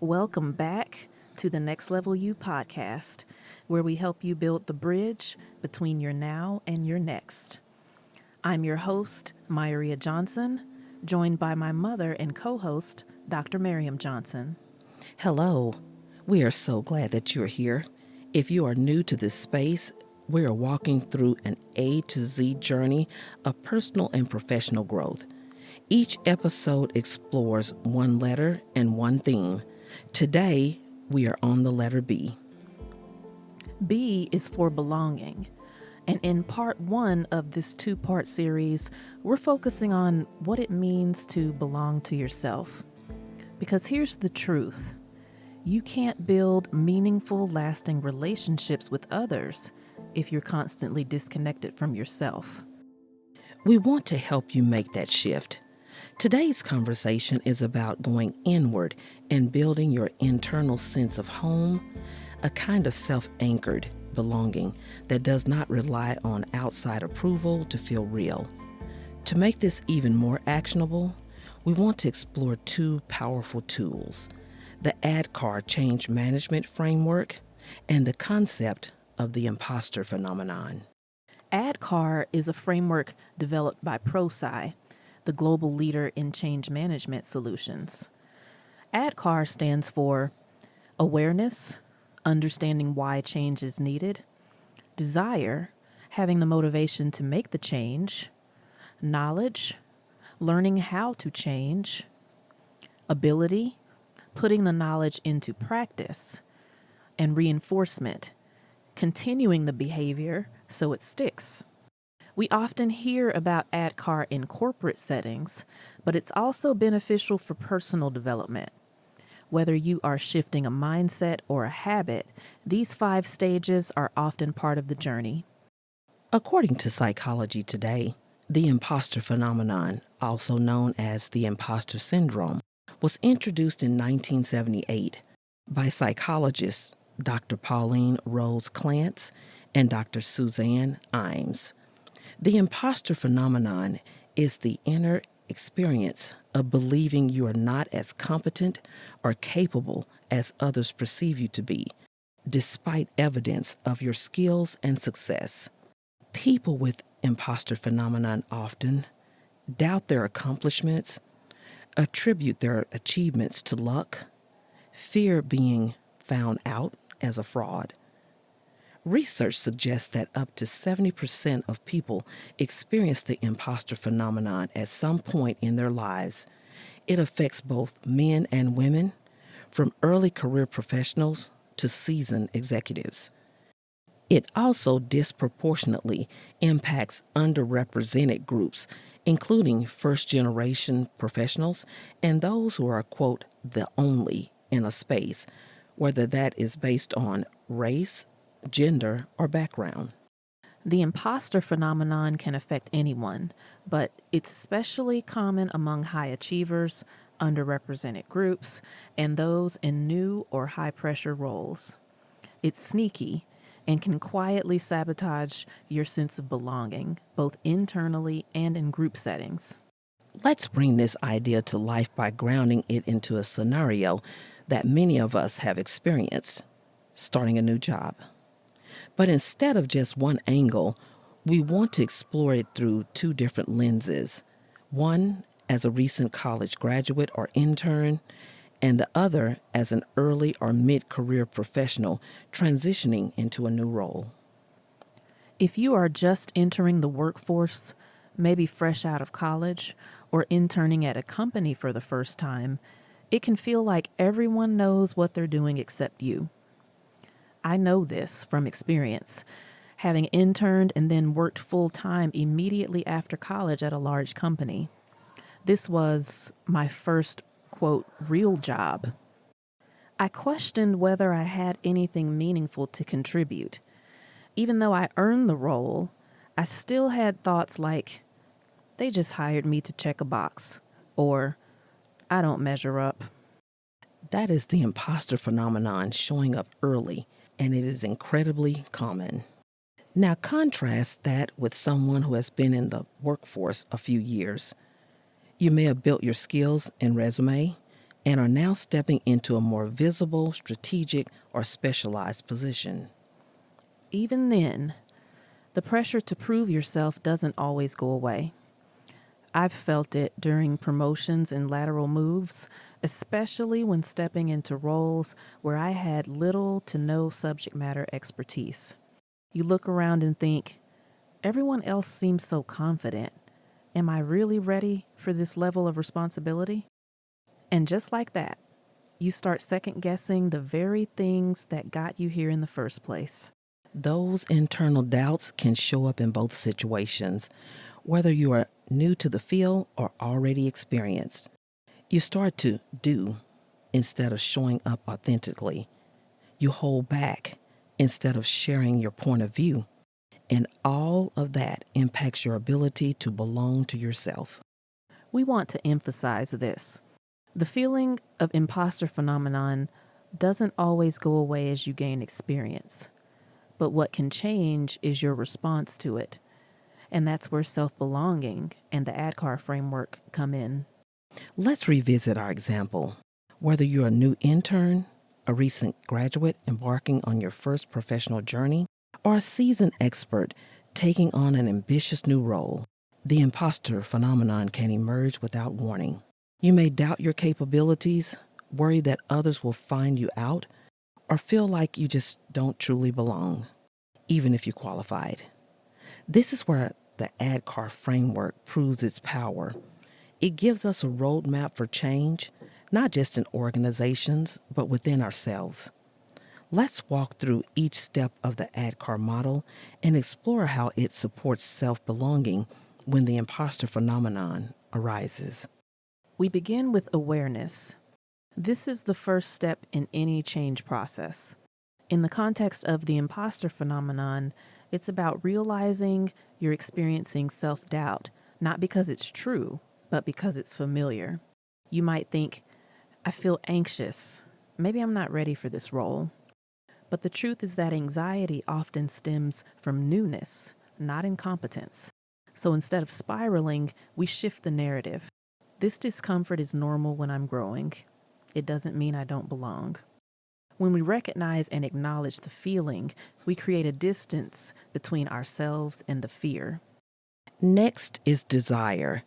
Welcome back to the Next Level You podcast, where we help you build the bridge between your now and your next. I'm your host, Myria Johnson, joined by my mother and co-host, Dr. Miriam Johnson. Hello. We are so glad that you're here. If you are new to this space, we are walking through an A to Z journey of personal and professional growth. Each episode explores one letter and one theme. Today, we are on the letter B. B is for belonging. And in part one of this two-part series, we're focusing on what it means to belong to yourself. Because here's the truth. You can't build meaningful, lasting relationships with others if you're constantly disconnected from yourself. We want to help you make that shift. Today's conversation is about going inward and building your internal sense of home, a kind of self-anchored belonging that does not rely on outside approval to feel real. To make this even more actionable, we want to explore two powerful tools, the ADKAR Change Management Framework and the concept of the imposter phenomenon. ADKAR is a framework developed by ProSci, the global leader in change management solutions. ADKAR stands for awareness, understanding why change is needed; desire, having the motivation to make the change; knowledge, learning how to change; ability, putting the knowledge into practice; and reinforcement, continuing the behavior so it sticks. We often hear about ADKAR in corporate settings, but it's also beneficial for personal development. Whether you are shifting a mindset or a habit, these 5 stages are often part of the journey. According to Psychology Today, the imposter phenomenon, also known as the imposter syndrome, was introduced in 1978 by psychologists Dr. Pauline Rose Clance and Dr. Suzanne Imes. The imposter phenomenon is the inner experience of believing you are not as competent or capable as others perceive you to be, despite evidence of your skills and success. People with imposter phenomenon often doubt their accomplishments, attribute their achievements to luck, fear being found out as a fraud. Research suggests that up to 70% of people experience the imposter phenomenon at some point in their lives. It affects both men and women, from early career professionals to seasoned executives. It also disproportionately impacts underrepresented groups, including first-generation professionals and those who are, quote, the only in a space, whether that is based on race, gender, or background. The imposter phenomenon can affect anyone, but it's especially common among high achievers, underrepresented groups, and those in new or high-pressure roles. It's sneaky and can quietly sabotage your sense of belonging, both internally and in group settings. Let's bring this idea to life by grounding it into a scenario that many of us have experienced, starting a new job. But instead of just one angle, we want to explore it through 2 different lenses. One as a recent college graduate or intern, and the other as an early or mid-career professional transitioning into a new role. If you are just entering the workforce, maybe fresh out of college, or interning at a company for the first time, it can feel like everyone knows what they're doing except you. I know this from experience, having interned and then worked full-time immediately after college at a large company. This was my first, quote, real job. I questioned whether I had anything meaningful to contribute. Even though I earned the role, I still had thoughts like, they just hired me to check a box, or I don't measure up. That is the imposter phenomenon showing up early, and it is incredibly common. Now contrast that with someone who has been in the workforce a few years. You may have built your skills and resume, and are now stepping into a more visible, strategic, or specialized position. Even then, the pressure to prove yourself doesn't always go away. I've felt it during promotions and lateral moves, especially when stepping into roles where I had little to no subject matter expertise. You look around and think, everyone else seems so confident. Am I really ready for this level of responsibility? And just like that, you start second guessing the very things that got you here in the first place. Those internal doubts can show up in both situations, whether you are new to the field or already experienced. You start to do instead of showing up authentically. You hold back instead of sharing your point of view. And all of that impacts your ability to belong to yourself. We want to emphasize this. The feeling of imposter phenomenon doesn't always go away as you gain experience. But what can change is your response to it. And that's where self-belonging and the ADKAR framework come in. Let's revisit our example. Whether you're a new intern, a recent graduate embarking on your first professional journey, or a seasoned expert taking on an ambitious new role, the imposter phenomenon can emerge without warning. You may doubt your capabilities, worry that others will find you out, or feel like you just don't truly belong, even if you qualified. This is where the ADKAR framework proves its power. It gives us a roadmap for change, not just in organizations, but within ourselves. Let's walk through each step of the ADKAR model and explore how it supports self-belonging when the imposter phenomenon arises. We begin with awareness. This is the first step in any change process. In the context of the imposter phenomenon, it's about realizing you're experiencing self-doubt, not because it's true, but because it's familiar. You might think, I feel anxious. Maybe I'm not ready for this role. But the truth is that anxiety often stems from newness, not incompetence. So instead of spiraling, we shift the narrative. This discomfort is normal when I'm growing. It doesn't mean I don't belong. When we recognize and acknowledge the feeling, we create a distance between ourselves and the fear. Next is desire.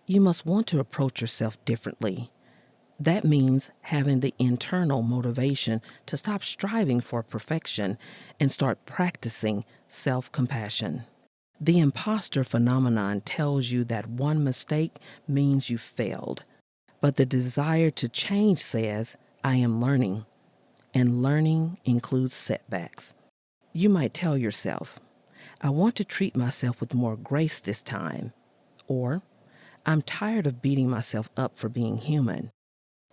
You must want to approach yourself differently. That means having the internal motivation to stop striving for perfection and start practicing self-compassion. The imposter phenomenon tells you that one mistake means you failed, but the desire to change says, I am learning, and learning includes setbacks. You might tell yourself, I want to treat myself with more grace this time, or I'm tired of beating myself up for being human.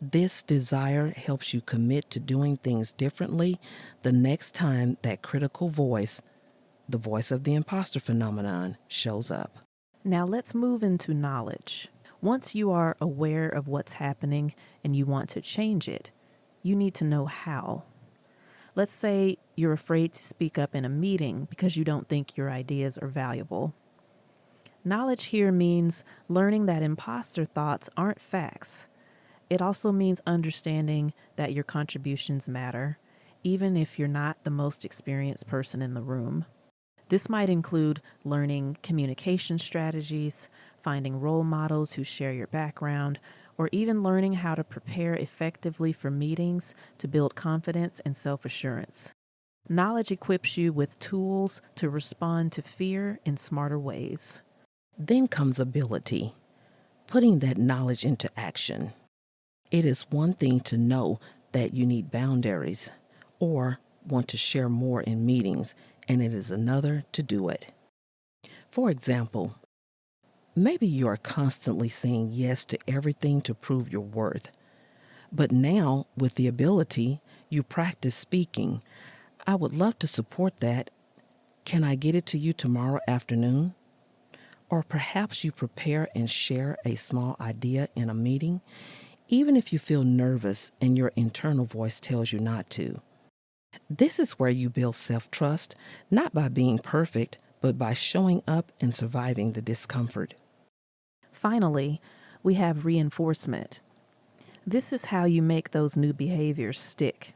This desire helps you commit to doing things differently the next time that critical voice, the voice of the imposter phenomenon, shows up. Now let's move into knowledge. Once you are aware of what's happening and you want to change it, you need to know how. Let's say you're afraid to speak up in a meeting because you don't think your ideas are valuable. Knowledge here means learning that imposter thoughts aren't facts. It also means understanding that your contributions matter, even if you're not the most experienced person in the room. This might include learning communication strategies, finding role models who share your background, or even learning how to prepare effectively for meetings to build confidence and self-assurance. Knowledge equips you with tools to respond to fear in smarter ways. Then comes ability, putting that knowledge into action. It is one thing to know that you need boundaries or want to share more in meetings, and it is another to do it. For example, maybe you are constantly saying yes to everything to prove your worth. But now, with the ability, you practice speaking. I would love to support that. Can I get it to you tomorrow afternoon? Or perhaps you prepare and share a small idea in a meeting, even if you feel nervous and your internal voice tells you not to. This is where you build self-trust, not by being perfect, but by showing up and surviving the discomfort. Finally, we have reinforcement. This is how you make those new behaviors stick.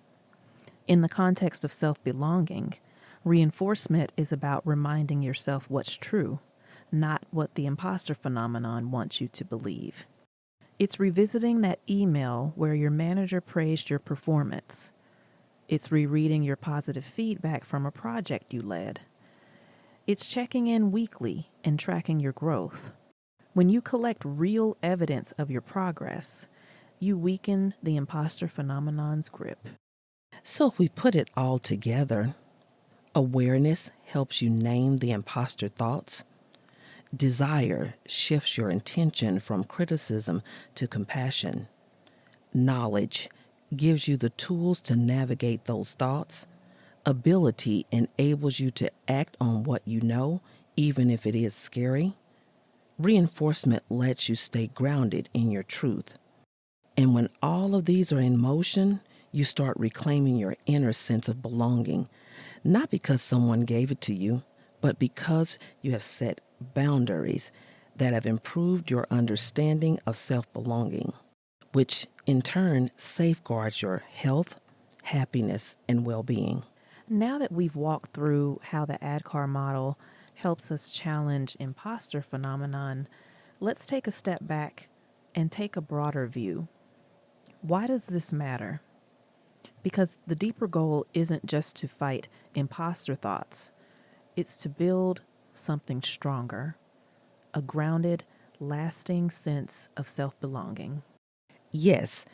In the context of self-belonging, reinforcement is about reminding yourself what's true, not what the imposter phenomenon wants you to believe. It's revisiting that email where your manager praised your performance. It's rereading your positive feedback from a project you led. It's checking in weekly and tracking your growth. When you collect real evidence of your progress, you weaken the imposter phenomenon's grip. So, if we put it all together, awareness helps you name the imposter thoughts. Desire shifts your intention from criticism to compassion. Knowledge gives you the tools to navigate those thoughts. Ability enables you to act on what you know, even if it is scary. Reinforcement lets you stay grounded in your truth. And when all of these are in motion, you start reclaiming your inner sense of belonging, not because someone gave it to you, but because you have set boundaries that have improved your understanding of self-belonging, which in turn safeguards your health, happiness, and well-being. Now that we've walked through how the ADKAR model helps us challenge imposter phenomenon, let's take a step back and take a broader view. Why does this matter? Because the deeper goal isn't just to fight imposter thoughts, it's to build something stronger, a grounded, lasting sense of self-belonging. Yes,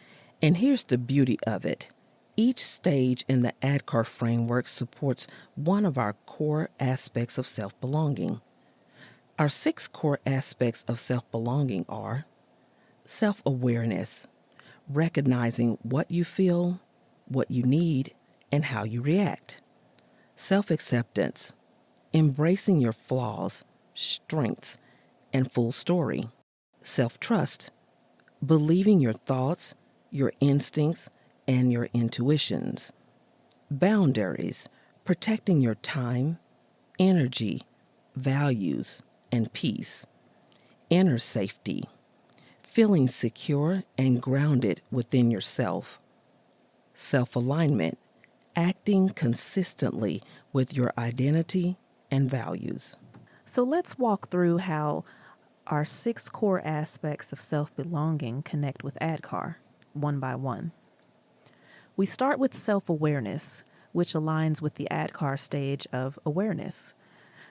and here's the beauty of it. Each stage in the ADKAR framework supports one of our core aspects of self-belonging. Our 6 core aspects of self-belonging are self-awareness, recognizing what you feel, what you need, and how you react. Self-acceptance, embracing your flaws, strengths, and full story. Self-trust, believing your thoughts, your instincts, and your intuitions. Boundaries, protecting your time, energy, values, and peace. Inner safety, feeling secure and grounded within yourself. Self-alignment, acting consistently with your identity and values. So let's walk through how our 6 core aspects of self-belonging connect with ADKAR, one by one. We start with self-awareness, which aligns with the ADKAR stage of awareness.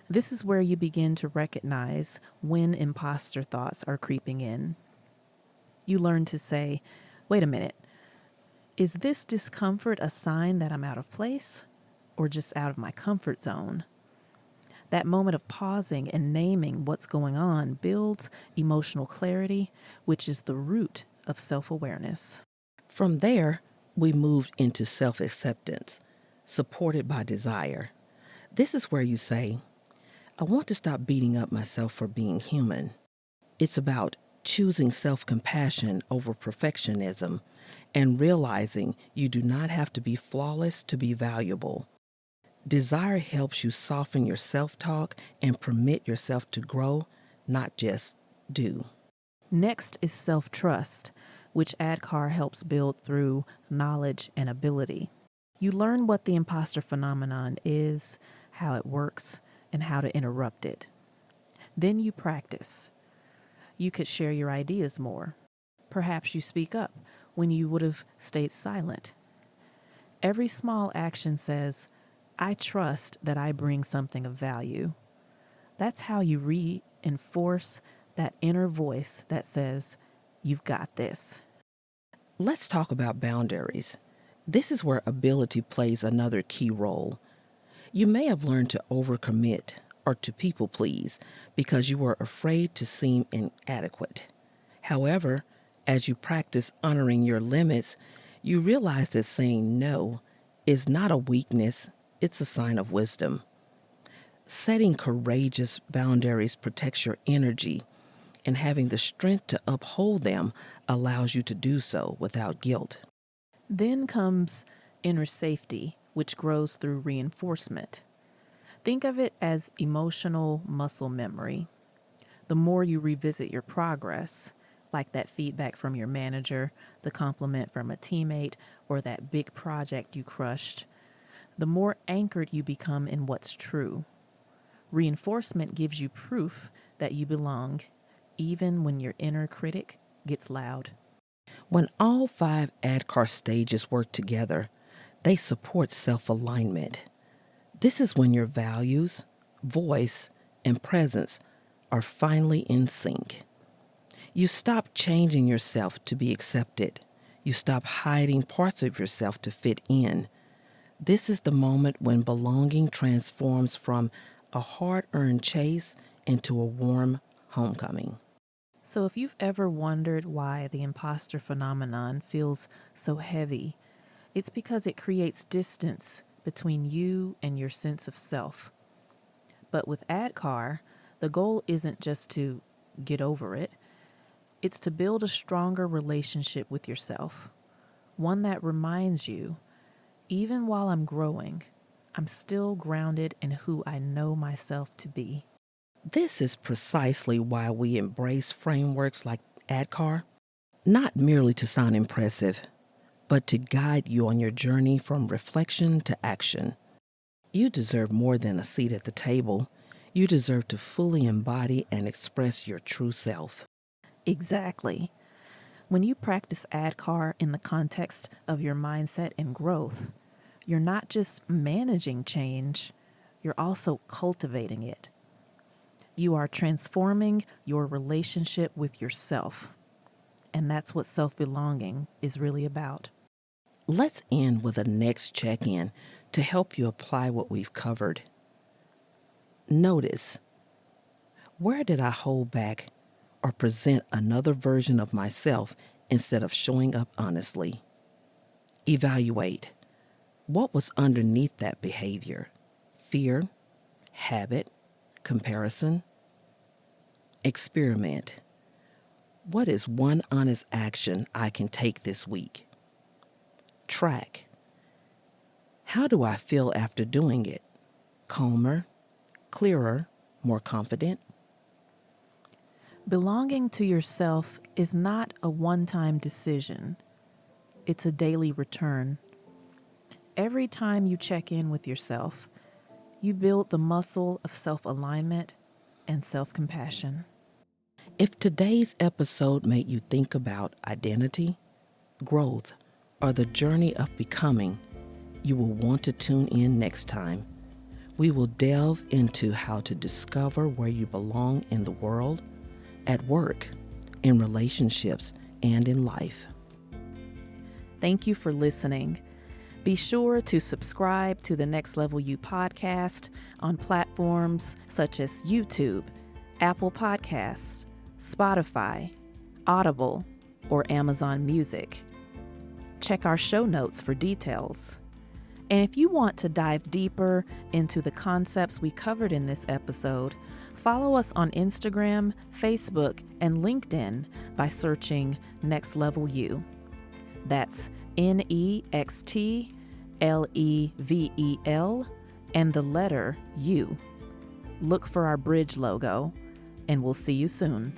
This is where you begin to recognize when imposter thoughts are creeping in. You learn to say, wait a minute, is this discomfort a sign that I'm out of place or just out of my comfort zone? That moment of pausing and naming what's going on builds emotional clarity, which is the root of self-awareness. From there, we moved into self-acceptance, supported by desire. This is where you say, I want to stop beating up myself for being human. It's about choosing self-compassion over perfectionism and realizing you do not have to be flawless to be valuable. Desire helps you soften your self-talk and permit yourself to grow, not just do. Next is self-trust, which ADKAR helps build through knowledge and ability. You learn what the imposter phenomenon is, how it works, and how to interrupt it. Then you practice. You could share your ideas more. Perhaps you speak up when you would have stayed silent. Every small action says, I trust that I bring something of value. That's how you reinforce that inner voice that says, you've got this. Let's talk about boundaries. This is where ability plays another key role. You may have learned to overcommit or to people please because you were afraid to seem inadequate. However, as you practice honoring your limits, you realize that saying no is not a weakness, it's a sign of wisdom. Setting courageous boundaries protects your energy, and having the strength to uphold them allows you to do so without guilt. Then comes inner safety, which grows through reinforcement. Think of it as emotional muscle memory. The more you revisit your progress, like that feedback from your manager, the compliment from a teammate, or that big project you crushed, the more anchored you become in what's true. Reinforcement gives you proof that you belong, even when your inner critic gets loud. When all 5 ADKAR stages work together, they support self-alignment. This is when your values, voice, and presence are finally in sync. You stop changing yourself to be accepted. You stop hiding parts of yourself to fit in. This is the moment when belonging transforms from a hard-earned chase into a warm homecoming. So if you've ever wondered why the imposter phenomenon feels so heavy, it's because it creates distance between you and your sense of self. But with ADKAR, the goal isn't just to get over it. It's to build a stronger relationship with yourself, one that reminds you, even while I'm growing, I'm still grounded in who I know myself to be. This is precisely why we embrace frameworks like ADKAR, not merely to sound impressive, but to guide you on your journey from reflection to action. You deserve more than a seat at the table. You deserve to fully embody and express your true self. Exactly. When you practice ADKAR in the context of your mindset and growth, you're not just managing change, you're also cultivating it. You are transforming your relationship with yourself. And that's what self-belonging is really about. Let's end with a next check-in to help you apply what we've covered. Notice, where did I hold back or present another version of myself instead of showing up honestly? Evaluate, what was underneath that behavior? Fear, habit, comparison? Experiment. What is one honest action I can take this week? Track. How do I feel after doing it? Calmer, clearer, more confident? Belonging to yourself is not a one-time decision. It's a daily return. Every time you check in with yourself, you build the muscle of self-alignment and self-compassion. If today's episode made you think about identity, growth, or the journey of becoming, you will want to tune in next time. We will delve into how to discover where you belong in the world, at work, in relationships, and in life. Thank you for listening. Be sure to subscribe to the Next Level You podcast on platforms such as YouTube, Apple Podcasts, Spotify, Audible, or Amazon Music. Check our show notes for details. And if you want to dive deeper into the concepts we covered in this episode, follow us on Instagram, Facebook, and LinkedIn by searching Next Level You. That's NEXTLEVEL and the letter U. Look for our bridge logo, and we'll see you soon.